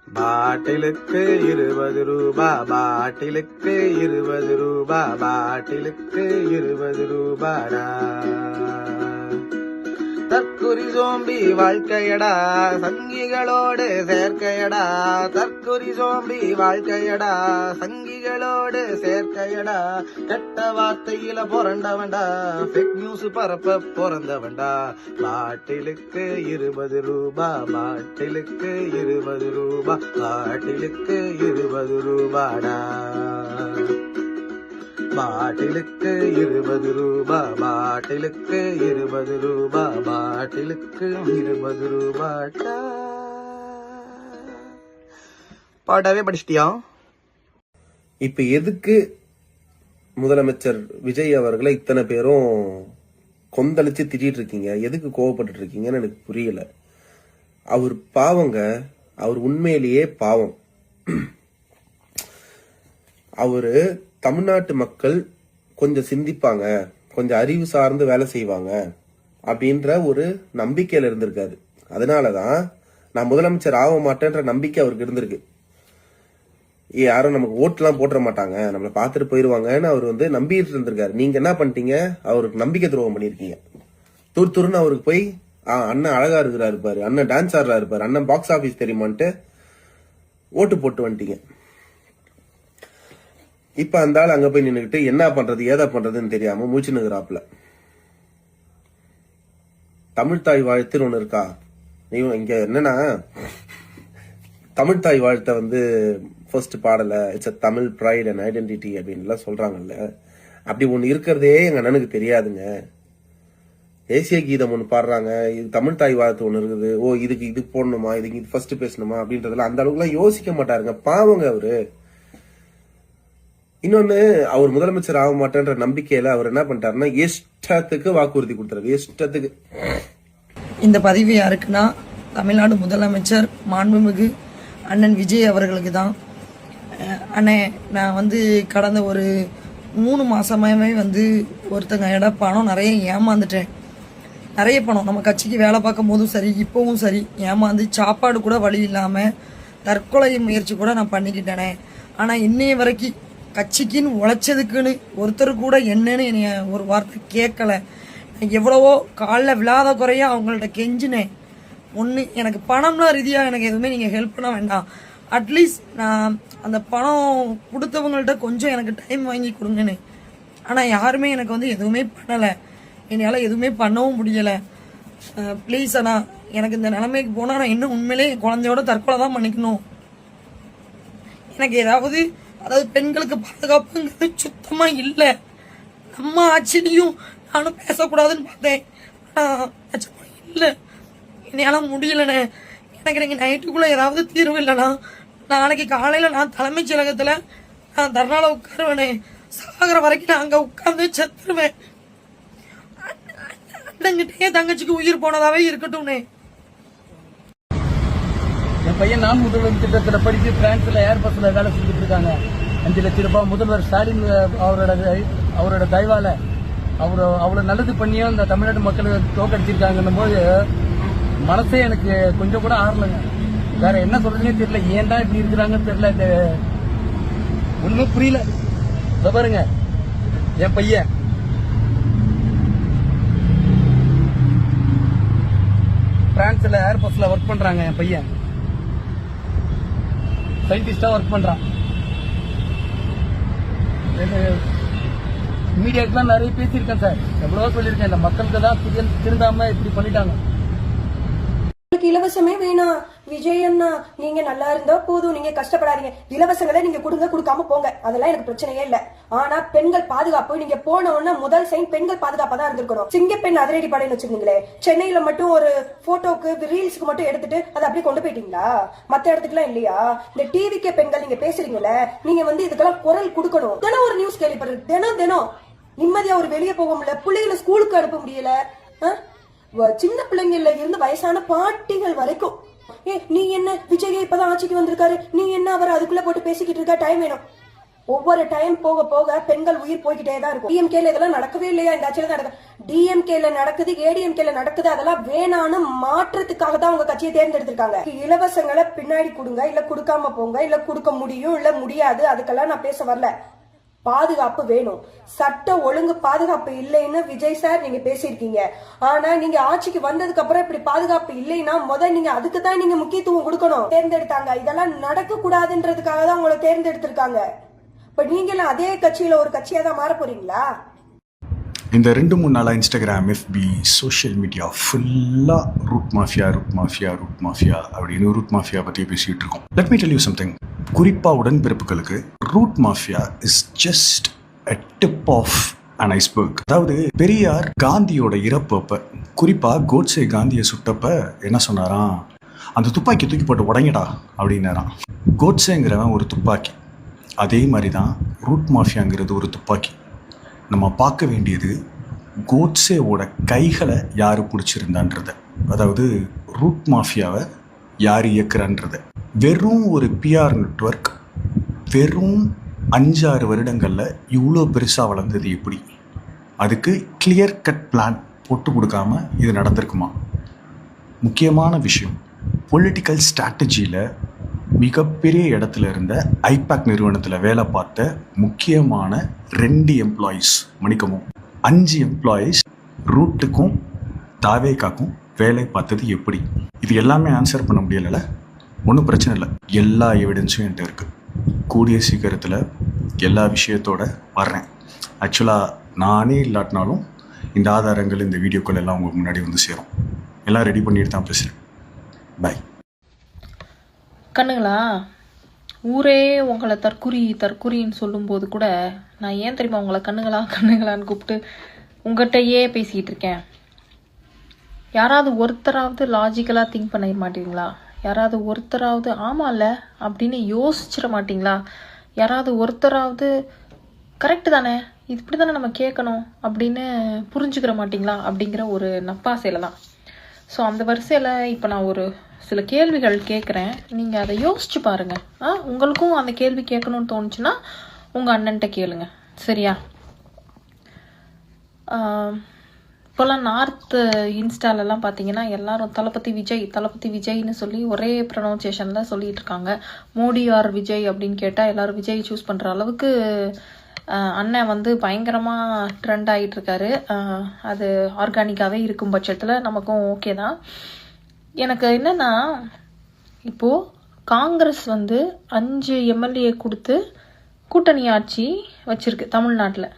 பாட்டிலுக்கு 20 ரூபா, பாட்டிலுக்கு 20 ரூபா, பாட்டிலுக்கு 20 ரூபாடா. தற்குறி சோம்பி வாழ்க்கையடா, சங்கிகளோடு சேர்க்கையடா. தற்குறி சோம்பி வாழ்க்கையடா, சங்கிகளோடு சேர்க்கையடா. கெட்ட வார்த்தையில பிறந்தவன்டா, ஃபேக் நியூஸ் பரப்ப பிறந்தவன்டா. பாட்டிலுக்கு 20 ரூபா, பாட்டிலுக்கு 20 ரூபா, பாட்டிலுக்கு 20 ரூபாடா. பாட்டிலுக்கு 20 ரூபா, பாட்டிலுக்கு 20 ரூபா, பாட்டிலுக்கு 20 ரூபாடா. பாடவே படிச்சிட்டியா? இப்ப எதுக்கு முதலமைச்சர் விஜய் அவர்களை இத்தனை பேரும் கொந்தளிச்சு திட்டிட்டு இருக்கீங்க? எதுக்கு கோவப்பட்டு இருக்கீங்கன்னு எனக்கு புரியல. அவர் பாவங்க, அவர் உண்மையிலேயே பாவம். அவரு தமிழ்நாட்டு மக்கள் கொஞ்சம் சிந்திப்பாங்க, கொஞ்சம் அறிவு சார்ந்து வேலை செய்வாங்க அப்படின்ற ஒரு நம்பிக்கையில இருந்திருக்காரு. அதனாலதான் நான் முதலமைச்சர் ஆக மாட்டேன்ற நம்பிக்கை அவருக்கு இருந்திருக்கு. யாரும் நமக்கு ஓட்டுலாம் போட்டுற மாட்டாங்க, நம்மளை பார்த்துட்டு போயிருவாங்கன்னு அவர் நம்பிட்டு இருந்திருக்காரு. நீங்க என்ன பண்ணிட்டீங்க? அவருக்கு நம்பிக்கை துரோகம் பண்ணிருக்கீங்க. துருன்னு அவருக்கு போய் அண்ணன் அழகா இருக்கிறாரு பாரு, அண்ணன் டான்ஸ் ஆடுறா இருப்பாரு, அண்ணன் பாக்ஸ் ஆபீஸ் தெரியுமான்ட்டு ஓட்டு போட்டு வந்துட்டீங்க. இப்ப அந்த ஆள் அங்க போய் நின்னுக்கிட்டு என்ன பண்றது ஏதா பண்றதுன்னு தெரியாம மூச்சு நிற்கிறாப்புல. தமிழ்தாய் வாழ்த்துன்னு ஒண்ணு இருக்கா? இங்க என்னன்னா, தமிழ்தாய் வாழ்த்த ஃபர்ஸ்ட் பாடல it's a Tamil pride and identity அப்படின்னு சொல்றாங்கல்ல, அப்படி ஒண்ணு இருக்கிறதே எங்க அண்ணனுக்கு தெரியாதுங்க. தேசிய கீதம் ஒண்ணு பாடுறாங்க, இது தமிழ் தாய் வாழ்த்து ஒண்ணு இருக்குது, ஓ இதுக்கு இது போடணுமா, இதுக்கு இது ஃபர்ஸ்ட் பேசணுமா அப்படின்றதுல அந்த அளவுக்கு எல்லாம் யோசிக்க மாட்டாருங்க. பாவங்க அவரு. இன்னொன்னு, அவர் முதலமைச்சர் ஆக மாட்டேன்ற நம்பிக்கையில அவர் என்ன பண்ணிட்டாருன்னா இஷ்டத்துக்கு வாக்குறுதி கொடுத்தாரு, இஷ்டத்துக்கு. இந்த பதிவு யாருக்குன்னா, தமிழ்நாடு முதலமைச்சர் மாண்புமிகு அண்ணன் விஜய் அவர்களுக்கு தான். அண்ணே, நான் கடந்த ஒரு 3 மாசமாவே ஒருத்தங்க பணம் நிறைய ஏமாந்துட்டேன். நிறைய பணம் நம்ம கட்சிக்கு வேலை பார்க்கும் போதும் சரி, இப்பவும் சரி, ஏமாந்து சாப்பாடு கூட வழி இல்லாம தற்கொலை முயற்சி கூட நான் பண்ணிக்கிட்டேனே. ஆனா இன்னைய வரைக்கும் கட்சிக்குன்னு உழைச்சதுக்குன்னு ஒருத்தர் கூட என்னன்னு என்னைய ஒரு வார்த்தை கேட்கல. எவ்வளவோ காலில் விழாத குறையா அவங்கள்ட்ட கெஞ்சினேன். ஒன்று, எனக்கு பணம்லாம் ரீதியாக எனக்கு எதுவுமே நீங்கள் ஹெல்ப் பண்ண வேண்டாம், அட்லீஸ்ட் நான் அந்த பணம் கொடுத்தவங்கள்ட்ட கொஞ்சம் எனக்கு டைம் வாங்கி கொடுங்கன்னு. ஆனால் யாருமே எனக்கு எதுவுமே பண்ணலை, என்னால் எதுவுமே பண்ணவும் முடியலை. ப்ளீஸ் அண்ணா, எனக்கு இந்த நிலைமைக்கு போனால் நான் இன்னும் உண்மையிலே குழந்தையோட தற்கொலை தான் பண்ணிக்கணும். எனக்கு அதாவது பெண்களுக்கு பாதுகாப்புங்கிறது சுத்தமாக இல்லை. நம்ம ஆட்சியிலையும் நானும் பேசக்கூடாதுன்னு பார்த்தேன், ஆனால் இல்லை, என்னால் முடியலண்ணே. எனக்கு நீங்கள் நைட்டுக்குள்ளே ஏதாவது தீர்வு இல்லைண்ணா, நாளைக்கு காலையில் நான் தலைமைச் செயலகத்தில் நான் தர்ணாவில் உட்காருவேனே, சாகிற வரைக்கும் நான் அங்கே உட்கார்ந்து செத்துருவேன். அண்ணங்கிட்டே தங்கச்சிக்கு உயிர் போனதாவே இருக்கட்டும்னே. என் பையன் நான் முதல்வர் திட்டத்தில் படித்து பிரான்ஸ்ல ஏர்பஸ்ல வேலை செஞ்சுட்டு இருக்காங்க. 5 லட்சம் ரூபாய் முதல்வர் ஸ்டாலின் அவரோட தயவால அவ்வளவு நல்லது பண்ணியும் இந்த தமிழ்நாட்டு மக்களுக்கு தோக்கடிச்சிருக்காங்கன்னும் போது மனசே எனக்கு கொஞ்சம் கூட ஆறலைங்க. வேற என்ன சொல்றதுன்னே தெரியல, ஏன் தான் இப்படி இருக்கிறாங்கன்னு தெரியல, ஒண்ணுமே புரியல. பாருங்க, என் பையன் பிரான்ஸ்ல ஏர்பஸ்ல ஒர்க் பண்றாங்க. என் பையன் சயின்டிஸ்டா ஒர்க் பண்றான். மீடியாக்கெல்லாம் நிறைய பேசியிருக்கேன் சார், எவ்வளவோ சொல்லியிருக்கேன். இந்த மக்களுக்கு தான் திருந்தாம இப்படி பண்ணிட்டாங்க. இலவசமே வேணாம் விஜய் அண்ணா, நீங்க நல்லா இருந்தா போதும், நீங்க கஷ்டப்படாதீங்க, இலவசங்களை நீங்க கொடுங்க, கொடுக்காம போங்க, அதெல்லாம் எனக்கு பிரச்சனையே இல்ல. ஆனா பெண்கள் பாதுகாப்பு, நீங்க போன உடனே முதல் சைன் பெண்கள் பாதுகாப்பா தான் இருந்திருக்கணும். சிங்கப்பெண் அதிரடி படைன்னு வச்சிருந்தீங்களே, சென்னையில மட்டும் ஒரு போட்டோக்கு ரீல்ஸ்க்கு மட்டும் எடுத்துட்டு அதை அப்படியே கொண்டு போயிட்டீங்களா? மத்த இடத்துக்குலாம் இல்லையா? இந்த டிவிக்கே பெண்கள் நீங்க பேசுறீங்கல்ல, நீங்க இதுக்கெல்லாம் குரல் கொடுக்கணும். தினம் ஒரு நியூஸ் கேள்விப்படுறது, தினம் நிம்மதியா ஒரு வெளியே போக முடியல, பிள்ளைகளை ஸ்கூலுக்கு அனுப்ப முடியல, சின்ன பிள்ளைங்கள்ல இருந்து வயசான பாட்டிகள் வரைக்கும். நீ என்ன விஜய் இப்பதான் ஆட்சிக்கு வந்திருக்காரு, நீ என்ன அவர் அதுக்குள்ள போட்டு பேசிக்கிட்டு இருக்கா, டைம் வேணும். ஒவ்வொரு டைம் போக போக பெண்கள் உயிர் போய்கிட்டே தான் இருக்கும். டிஎம்கேல இதெல்லாம் நடக்கவே இல்லையா? இந்த ஆட்சியில நடக்குது. டிஎம்கேல நடக்குது, ஏடிஎம்கேல நடக்குது. அதெல்லாம் வேணான்னு மாற்றத்துக்காக தான் உங்க கட்சியை தேர்ந்தெடுத்திருக்காங்க. இலவசங்களை பின்னாடி கொடுங்க, இல்ல கொடுக்காம போங்க, இல்ல கொடுக்க முடியும், இல்ல முடியாது. அதுக்கெல்லாம் நான் பேச வரல. பாதுகாப்பு வேணும். சட்ட ஒழுங்கு பாதுகாப்பு இல்லைன்னு விஜய் சார் நீங்க பேசியிருக்கீங்க. ஆனா நீங்க ஆட்சிக்கு வந்ததுக்கு அப்புறம் இப்படி பாதுகாப்பு இல்லைன்னா முதல் நீங்க அதுக்கு தான் நீங்க முக்கியத்துவம் கொடுக்கணும். தேர்ந்தெடுத்தாங்க. இதெல்லாம் நடக்க கூடாதுன்றதுக்காக தான் உங்களை தேர்ந்தெடுத்திருக்காங்க. இப்ப நீங்களும் அதே கட்சியில ஒரு கட்சியா தான் மாற போறீங்களா? இந்த 2-3 நாளாக இன்ஸ்டாகிராம், எஃபி, சோஷியல் மீடியா ஃபுல்லாக ரூட் மாஃபியா அப்படின்னு ரூட் மாஃபியா பற்றி பேசிகிட்டு இருக்கோம். Let me tell you something. குறிப்பாக உடன்பிறப்புகளுக்கு route mafia is just a tip of an iceberg. அதாவது பெரியார் காந்தியோட இறப்பப்ப, குறிப்பாக கோட்ஸே காந்தியை சுட்டப்ப என்ன சொன்னாராம்? அந்த துப்பாக்கி தூக்கி போட்டு உடைங்கடா அப்படின்னாராம். கோட்ஸேங்கிறவன் ஒரு துப்பாக்கி. அதே மாதிரி தான் ரூட் மாஃபியாங்கிறது ஒரு துப்பாக்கி. நம்ம பார்க்க வேண்டியது கோட்ஸேவோட கைகளை யார் பிடிச்சிருந்தான்றத, அதாவது ரூட் மாஃபியாவை யார் இயக்குறான்றத. வெறும் ஒரு பிஆர் நெட்வொர்க் வெறும் 5-6 வருடங்களில் இவ்வளோ பெருசாக வளர்ந்தது எப்படி? அதுக்கு கிளியர் கட் பிளான் போட்டு கொடுக்காம இது நடந்திருக்குமா? முக்கியமான விஷயம், பொலிட்டிக்கல் ஸ்ட்ராட்டஜியில் மிகப்பெரிய இடத்துல இருந்த ஐபேக் நிறுவனத்தில் வேலை பார்த்த முக்கியமான 2 எம்ப்ளாயீஸ், மணிக்கவும் 5 எம்ப்ளாயீஸ் ரூட்டுக்கும் தாவேக்காக்கும் வேலை பார்த்தது எப்படி? இது எல்லாமே ஆன்சர் பண்ண முடியல. ஒன்றும் பிரச்சனை இல்லை, எல்லா எவிடன்ஸும் என்கிட்ட இருக்குது. கூடிய சீக்கிரத்தில் எல்லா விஷயத்தோட வர்றேன். ஆக்சுவலாக நானே இல்லாட்டினாலும் இந்த ஆதாரங்கள், இந்த வீடியோக்கள் எல்லாம் உங்களுக்கு முன்னாடி வந்து சேரும். எல்லாம் ரெடி பண்ணிட்டு தான் பேசுகிறேன். பை. கண்ணுங்களா, ஊரே உங்களை தற்குறின்னு சொல்லும்போது கூட நான் ஏன் தெரியுமா உங்களை கண்ணுங்களான்னு கூப்பிட்டு உங்கள்கிட்டயே பேசிக்கிட்டு இருக்கேன்? யாராவது ஒருத்தராவது லாஜிக்கலாக திங்க் பண்ண மாட்டீங்களா? யாராவது ஒருத்தராவது ஆமாம்ல அப்படின்னு யோசிச்சிட மாட்டிங்களா? யாராவது ஒருத்தராவது கரெக்டு தானே, இது இப்படி தானே நம்ம கேட்கணும் அப்படின்னு புரிஞ்சுக்கிற மாட்டிங்களா? அப்படிங்கிற ஒரு நப்பாசையில் தான். ஸோ அந்த வரிசையில் இப்போ நான் ஒரு சில கேள்விகள் கேட்குறேன். நீங்கள் அதை யோசிச்சு பாருங்கள். உங்களுக்கும் அந்த கேள்வி கேட்கணும்னு தோணுச்சுன்னா உங்கள் அண்ணன்ட்ட கேளுங்க, சரியா? இப்போல்லாம் நார்த் இன்ஸ்டாலெல்லாம் பார்த்தீங்கன்னா எல்லாரும் தளபதி விஜய்னு சொல்லி ஒரே ப்ரொனவுன்சியேஷனில் சொல்லிகிட்டு இருக்காங்க. மோடி ஆர் விஜய் அப்படின்னு கேட்டால் எல்லோரும் விஜய் சூஸ் பண்ணுற அளவுக்கு அண்ணன் வந்து பயங்கரமாக ட்ரெண்ட் ஆகிட்டு இருக்காரு. அது ஆர்கானிக்காகவே இருக்கும் பட்சத்தில் நமக்கும் ஓகே தான். எனக்கு என்னென்னா, இப்போது காங்கிரஸ் வந்து 5 எம்எல்ஏ கொடுத்து கூட்டணி ஆட்சி வச்சுருக்கு தமிழ்நாட்டில்.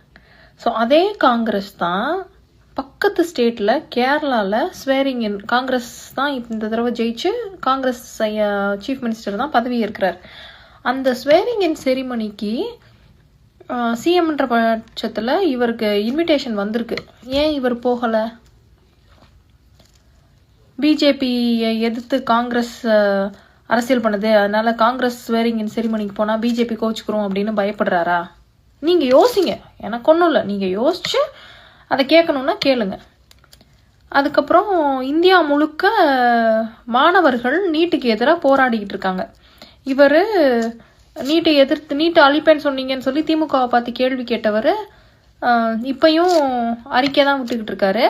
ஸோ அதே காங்கிரஸ் தான் பக்கத்து ஸ்டேட்டில் கேரளாவில் ஸ்வேரிங் இன், காங்கிரஸ் தான் இந்த தடவை ஜெயிச்சு காங்கிரஸ் சீஃப் மினிஸ்டர் தான் பதவி ஏற்கிறார். அந்த ஸ்வேரிங் இன் செரிமனிக்கு சிஎம்ன்ற பட்சத்தில் இவருக்கு இன்விடேஷன் வந்திருக்கு. ஏன் இவர் போகலை? பிஜேபியை எதிர்த்து காங்கிரஸ் அரசியல் பண்ணுது, அதனால காங்கிரஸ் ஸ்வேரிங் இன் செரிமனிக்கு போனால் பிஜேபி கோச்சுக்கிறோம் அப்படின்னு பயப்படுறாரா? நீங்கள் யோசிங்க, எனக்கு ஒன்றும் இல்லை. நீங்கள் யோசிச்சு அதை கேட்கணுன்னா கேளுங்க. அதுக்கப்புறம் இந்தியா முழுக்க மாணவர்கள் நீட்டுக்கு எதிராக போராடிக்கிட்டு இருக்காங்க. இவர் நீட்டை அழிப்பேன்னு சொன்னீங்கன்னு சொல்லி திமுகவை பார்த்து கேள்வி கேட்டவர் இப்பையும் அறிக்கை தான் விட்டுக்கிட்டு இருக்காரு.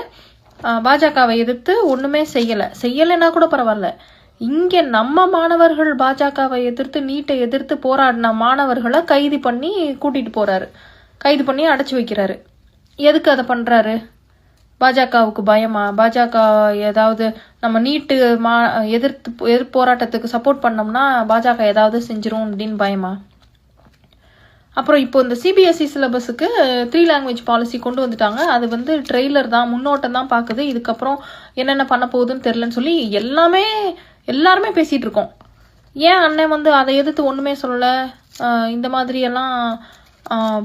பாஜகவை எதிர்த்து ஒன்றுமே செய்யலைன்னா கூட பரவாயில்ல. இங்கே நம்ம மாணவர்கள் பாஜகவை எதிர்த்து நீட்டை எதிர்த்து போராடின மாணவர்களை கைது பண்ணி கூட்டிகிட்டு போகிறாரு, கைது பண்ணி அடைச்சி வைக்கிறாரு. எதுக்கு அதை பண்ணுறாரு? பாஜகவுக்கு பயமா? பாஜக ஏதாவது நம்ம நீட்டு எதிர்ப்பு போராட்டத்துக்கு சப்போர்ட் பண்ணோம்னா பாஜக ஏதாவது செஞ்சிரும் அப்படின்னு பயமா? அப்புறம் இப்போ இந்த சிபிஎஸ்இ சிலபஸுக்கு 3 லாங்குவேஜ் பாலிசி கொண்டு வந்துட்டாங்க. அது வந்து ட்ரெய்லர் தான், முன்னோட்டம் தான் பார்க்குது. இதுக்கப்புறம் என்னென்ன பண்ண போகுதுன்னு தெரிலன்னு சொல்லி எல்லாருமே பேசிகிட்டு இருக்கோம். ஏன் அண்ணன் வந்து அதை எதிர்த்து ஒன்றுமே சொல்லலை, இந்த மாதிரியெல்லாம்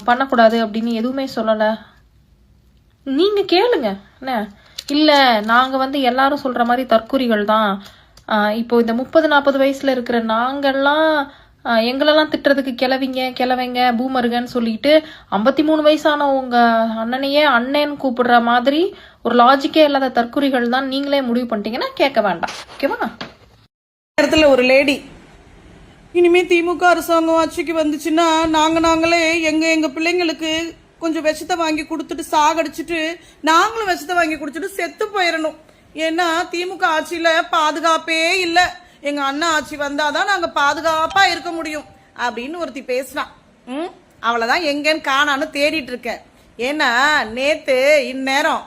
பண்ணக்கூடாது அப்படின்னு எதுவுமே சொல்லலை? நீங்கள் கேளுங்க. என்ன இல்லை, நாங்கள் வந்து எல்லாரும் சொல்கிற மாதிரி தற்குறிகள் தான். இப்போ இந்த 30-40 வயசில் இருக்கிற நாங்கள்லாம் எங்களெல்லாம் திட்டுறதுக்கு கிளவைங்க பூமருகன்னு சொல்லிட்டு 53 வயசான உங்கள் அண்ணனையே அண்ணன்னு கூப்பிடுற மாதிரி ஒரு லாஜிக்கே இல்லாத தற்குறிகள் தான் நீங்களே முடிவு பண்ணிட்டீங்கன்னா கேட்க வேண்டாம், ஓகேவா? இடத்துல ஒரு லேடி இனிமே திமுக அரசாங்கம் ஆட்சிக்கு வந்துச்சுன்னா நாங்களே எங்க பிள்ளைங்களுக்கு கொஞ்சம் விஷத்தை வாங்கி கொடுத்துட்டு சாகடிச்சிட்டு நாங்களும் விஷத்தை வாங்கி குடிச்சிட்டு செத்து போயிடணும். ஏன்னா திமுக ஆட்சியில பாதுகாப்பே இல்லை. எங்க அண்ணா ஆட்சி வந்தாதான் நாங்க பாதுகாப்பா இருக்க முடியும் அப்படின்னு ஒருத்தி பேசினான். அவளைதான் எங்கன்னு காணான்னு தேடிட்டு இருக்கேன். ஏன்னா நேத்து இந்நேரம்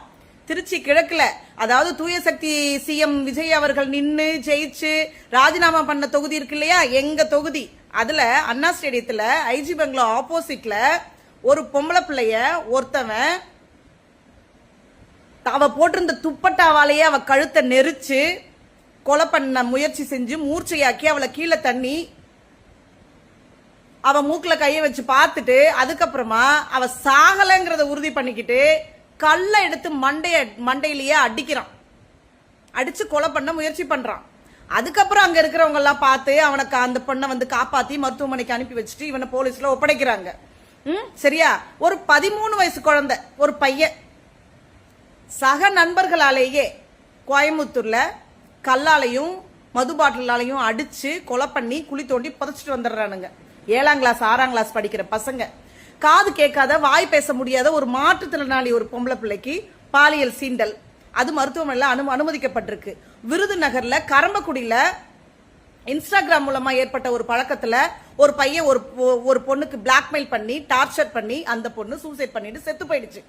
திருச்சி கிழக்குல, அதாவது தூய சக்தி சிஎம் விஜய் அவர்கள் நின்னு ஜெயிச்சு ராஜினாமா பண்ண தொகுதி இருக்கு இல்லையா, எங்க தொகுதி, அதுல அண்ணா ஸ்டேடியத்துல ஐஜி பங்களா ஆப்போசிட்ல ஒரு பொம்பளை பிள்ளைய ஒருத்தவன் அவ போட்டிருந்த துப்பட்டாவாலேயே அவ கழுத்தை நெரிச்சு கொலை பண்ண முயற்சி செஞ்சு மூர்ச்சையாக்கி அவளை கீழே தண்ணி அவ மூக்குல கைய வச்சு பார்த்துட்டு அதுக்கப்புறமா அவ சாகலைங்கிறத உறுதி பண்ணிக்கிட்டு கல்லை எடுத்து மண்டையிலேயே அடிக்கிறான். அடிச்சு கொலை பண்ண முயற்சி பண்றான். அதுக்கப்புறம் அங்க இருக்கிறவங்க எல்லாம் பார்த்து அவனுக்கு அந்த பொண்ணை வந்து காப்பாத்தி மருத்துவமனைக்கு அனுப்பி வச்சுட்டு இவனை போலீஸ்ல ஒப்படைக்கிறாங்க. சரியா? ஒரு 13 வயசு குழந்தை, ஒரு பையன் சக நண்பர்களாலேயே கோயம்புத்தூர்ல கல்லாலையும் மது பாட்டிலாலையும் அடிச்சு கொலை பண்ணி குழி தோண்டி புதைச்சிட்டு வந்துடுறானுங்க. 7ஆம் கிளாஸ் 6ஆம் கிளாஸ் படிக்கிற பசங்க. காது கேட்காத, வாய் பேச முடியாத ஒரு மாற்றுத்திறனாளி ஒரு பொம்பளை பிள்ளைக்கு பாலியல் சீண்டல், அது மருத்துவமனையில் அனுமதிக்கப்பட்டிருக்கு. விருதுநகர்ல கரம்பக்குடியில இன்ஸ்டாகிராம் மூலமா ஏற்பட்ட ஒரு பழக்கத்துல ஒரு பையன் ஒரு பொண்ணுக்கு பிளாக்மெயில் பண்ணி டார்ச்சர் பண்ணி அந்த பொண்ணு சூசைட் பண்ணிட்டு செத்து போயிடுச்சு.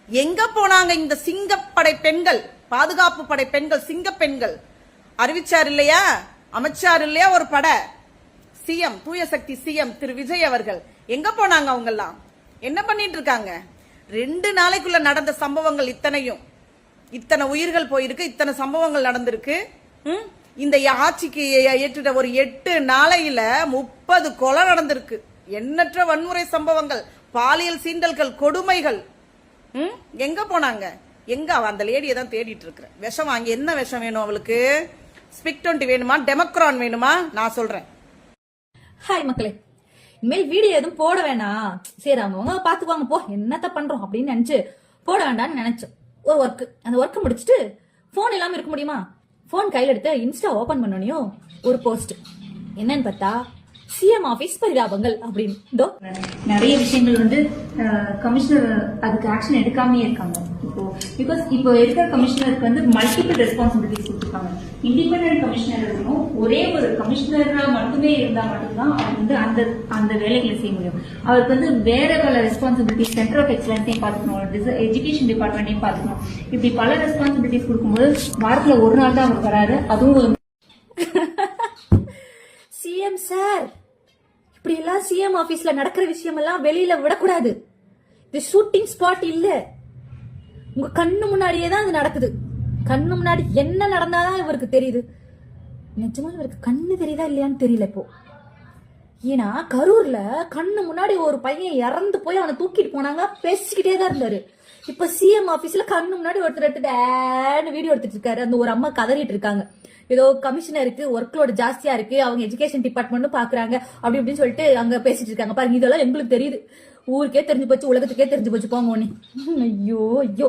எங்க போனாங்க இந்த சிங்கப்படை பெண்கள், பாதுகாப்பு படை பெண்கள், சிங்க பெண்கள்? அறிவிச்சார் இல்லையா, அமைச்சார் இல்லையா ஒரு பட சிஎம், தூய சக்தி சிஎம் திரு விஜய் அவர்கள்? எங்க போனாங்க? அவங்க எல்லாம் என்ன பண்ணிட்டு இருக்காங்க? 2 நாளைக்குள்ள நடந்த சம்பவங்கள் இத்தனையும், இத்தனை உயிர்கள் போயிருக்கு, இத்தனை சம்பவங்கள் நடந்திருக்கு. இந்த ஆட்சிக்கு ஏற்றுட்ட ஒரு 8 நாளையில 30 கொலை நடந்திருக்கு. எண்ணற்ற வன்முறை சம்பவங்கள், பாலியல் சீண்டல்கள், கொடுமைகள். எங்க போனாங்க? எங்க? அந்த லேடியை தான் தேடிட்டு இருக்கிறேன். விஷம் வாங்கி. என்ன விஷம் வேணும் அவளுக்கு? ஸ்பிக் 20 வேணுமா, டெமக்ரான் வேணுமா? நான் சொல்றேன். ஹாய் மக்களே, இனிமேல் வீடியோ எதுவும் போட வேணாம், சரி அவங்க பாத்துக்குவாங்க போ, என்னத்த பண்றோம் அப்படின்னு நினைச்சு போட வேண்டாம்னு நினைச்சோம். ஒரு ஒர்க், அந்த ஒர்க் முடிச்சுட்டு போன் இல்லாம இருக்க முடியுமா? போன் கையில எடுத்து இன்ஸ்டா ஓபன் பண்ணோனையும் ஒரு போஸ்ட். என்னன்னு பார்த்தா சிஎம் ஆபீஸ் பரிதாபங்கள் அப்படின்னு. நிறைய விஷயங்கள் வந்து கமிஷனர் அதுக்கு ஆக்ஷன் எடுக்காமே இருக்காங்க. இப்போ இருக்கிற கமிஷனருக்கு வந்து மல்டிபிள் ரெஸ்பான்சிபிலிட்டிஸ் கொடுத்துருக்காங்க. இண்டிபெண்டன்ட் கமிஷனர் இருக்கணும். ஒரே ஒரு கமிஷனரா மட்டுமே இருந்தா மட்டும்தான் அவர் வந்து அந்த வேலைகளை செய்ய முடியும். அவருக்கு வந்து வேற பல ரெஸ்பான்சிபிலிட்டிஸ், சென்டர் ஆஃப் எக்ஸலன்ஸையும் பார்த்துக்கணும், எஜுகேஷன் டிபார்ட்மெண்ட்டையும் பார்த்துக்கணும். இப்படி பல ரெஸ்பான்சிபிலிட்டிஸ் கொடுக்கும்போது வாரத்துல ஒரு நாள் தான் அவர் வராரு. அதுவும் சிஎம் சார், இப்படி எல்லாம் சிஎம் ஆபீஸ்ல நடக்கிற விஷயம் எல்லாம் வெளியில விடக்கூடாது. இது ஷூட்டிங் ஸ்பாட் இல்ல, உங்க கண்ணு முன்னாடியே தான் அது நடக்குது. கண்ணு முன்னாடி என்ன நடந்தாதான் இவருக்கு தெரியுது. நிஜமா இவருக்கு கண்ணு தெரியுதா இல்லையான்னு தெரியல இப்போ. ஏன்னா கரூர்ல கண்ணு முன்னாடி ஒரு பையன் இறந்து போய் அவனை தூக்கிட்டு போனாங்க, பேசிக்கிட்டே தான் இருந்தாரு. இப்ப சிஎம் ஆபீஸ்ல கண்ணு முன்னாடி ஒருத்தர் எடுத்துட்டு வீடியோ எடுத்துட்டு இருக்காரு. அந்த ஒரு அம்மா கதறிட்டு இருக்காங்க, ஏதோ கமிஷனருக்கு ஒர்க்லோடு ஜாஸ்தியா இருக்கு, அவங்க எஜுகேஷன் டிபார்ட்மெண்ட்டும் பாக்குறாங்க அப்படி இப்படின்னு சொல்லிட்டு அங்க பேசிட்டு இருக்காங்க. பாருங்க, இதெல்லாம் எங்களுக்கு தெரியுது, ஊருக்கே தெரிஞ்சு போச்சு, உலகத்துக்கே தெரிஞ்சு போச்சு, போங்க ஒண்ணு. ஐயோ ஐயோ,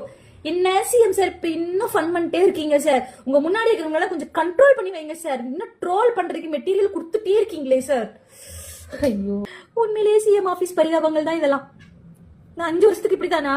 என்ன சிஎம் சார் இப்ப இன்னும் ஃபன் பண்ணிட்டே இருக்கீங்க சார்? உங்க முன்னாடி இருக்கிறவங்களால கொஞ்சம் கண்ட்ரோல் பண்ணி வைங்க சார். இன்னும் ட்ரோல் பண்றதுக்கு மெட்டீரியல் கொடுத்துட்டே இருக்கீங்களே சார். ஐயோ, உண்மையிலேயே சிஎம் ஆபீஸ் பரிதாபங்கள் தான் இதெல்லாம். நான் 5 வருஷத்துக்கு இப்படிதானா?